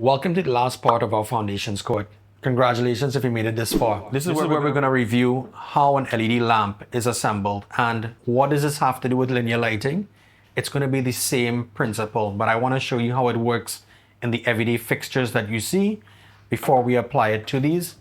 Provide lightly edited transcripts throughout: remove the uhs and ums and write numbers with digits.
Welcome to the last part of our foundations course. Congratulations if you made it this far. This is where we're going to review how an LED lamp is assembled and what does this have to do with linear lighting. It's going to be the same principle, but I want to show you how it works in the everyday fixtures that you see before we apply it to these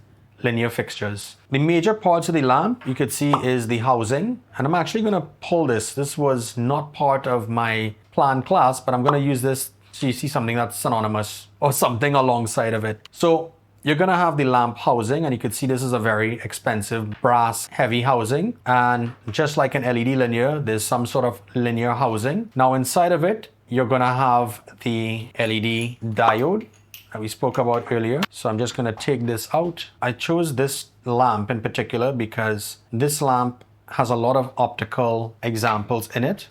linear fixtures. The major parts of the lamp you could see is the housing, and I'm actually going to pull this. This was not part of my planned class, but I'm going to use this so you see something that's synonymous or something alongside of it. So you're going to have the lamp housing, and you can see this is a very expensive brass heavy housing, and just like an LED linear, there's some sort of linear housing. Now inside of it you're going to have the LED diode that we spoke about earlier. So I'm just going to take this out. I chose this lamp in particular because this lamp has a lot of optical examples in it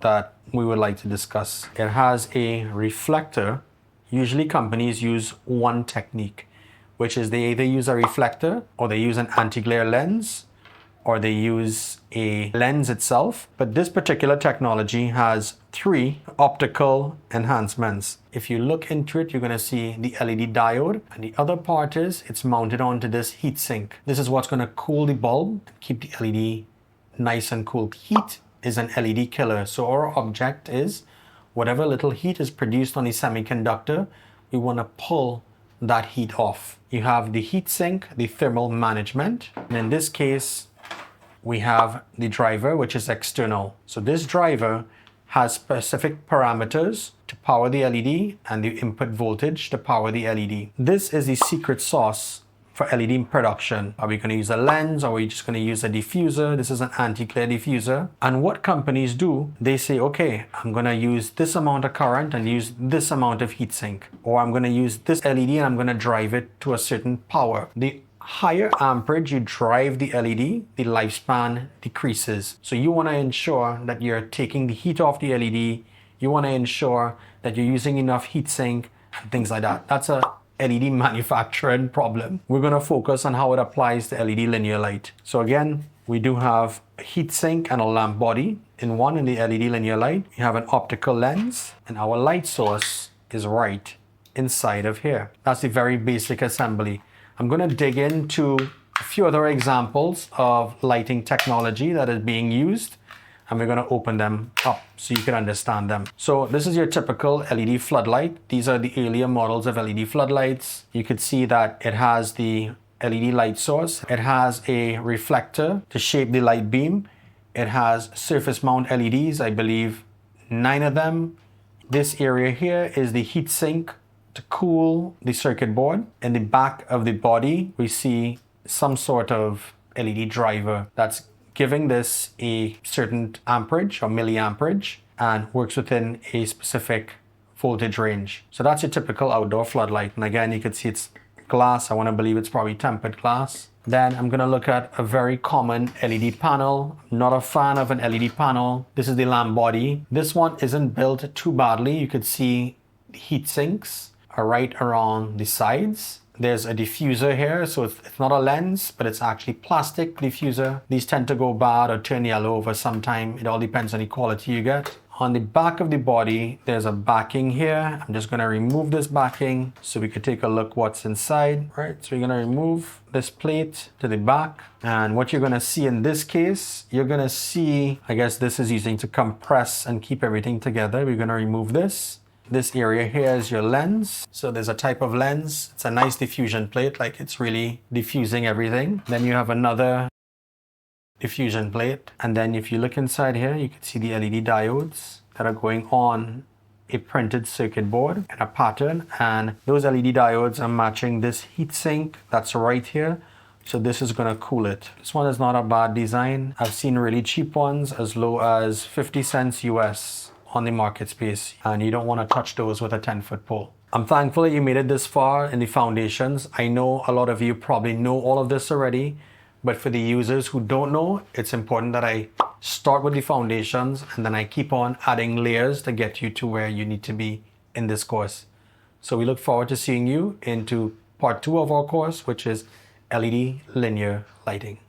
that we would like to discuss. It has a reflector. Usually companies use one technique, which is they either use a reflector or they use an anti-glare lens or they use a lens itself. But this particular technology has 3 optical enhancements. If you look into it, you're going to see the LED diode, and the other part is it's mounted onto this heat sink. This is what's going to cool the bulb, keep the LED nice and cool. Heat is an LED killer, so our object is whatever little heat is produced on the semiconductor, we want to pull that heat off. You have the heat sink, the thermal management, and in this case we have the driver, which is external. So this driver has specific parameters to power the LED and the input voltage to power the LED. This is the secret sauce for LED production. Are we going to use a lens, or are we just going to use a diffuser? This is an anti-glare diffuser. And what companies do, they say, okay, I'm going to use this amount of current and use this amount of heat sink, or I'm going to use this LED and I'm going to drive it to a certain power. The higher amperage you drive the LED, the lifespan decreases. So you want to ensure that you're taking the heat off the LED. You want to ensure that you're using enough heat sink and things like that. That's a LED manufacturing problem. We're going to focus on how it applies to LED linear light. So again, we do have a heat sink and a lamp body in one. In the LED linear light, you have an optical lens, and our light source is right inside of here. That's the very basic assembly. I'm going to dig into a few other examples of lighting technology that is being used, and we're going to open them up so you can understand them. So this is your typical LED floodlight. These are the earlier models of LED floodlights. You could see that it has the LED light source. It has a reflector to shape the light beam. It has surface mount LEDs, I believe 9 of them. This area here is the heat sink to cool the circuit board. In the back of the body, we see some sort of LED driver that's giving this a certain amperage or milliamperage and works within a specific voltage range. So that's your typical outdoor floodlight. And again, you can see it's glass. I want to believe it's probably tempered glass. Then I'm going to look at a very common LED panel. I'm not a fan of an LED panel. This is the lamp body. This one isn't built too badly. You could see the heat sinks are right around the sides. There's a diffuser here, so it's not a lens, but it's actually plastic diffuser. These tend to go bad or turn yellow over some time. It all depends on the quality you get. On the back of the body, there's a backing here. I'm just going to remove this backing so we could take a look what's inside. Right, so you're going to remove this plate to the back. And what you're going to see in this case, you're going to see, I guess this is using to compress and keep everything together. We're going to remove this. This area here is your lens. So there's a type of lens. It's a nice diffusion plate, like it's really diffusing everything. Then you have another diffusion plate. And then if you look inside here, you can see the LED diodes that are going on a printed circuit board in a pattern. And those LED diodes are matching this heat sink that's right here. So this is going to cool it. This one is not a bad design. I've seen really cheap ones as low as 50 cents US on the market space, and you don't want to touch those with a 10-foot pole. I'm thankful that you made it this far in the foundations. I know a lot of you probably know all of this already, but for the users who don't know, it's important that I start with the foundations and then I keep on adding layers to get you to where you need to be in this course. So we look forward to seeing you into part 2 of our course, which is LED linear lighting.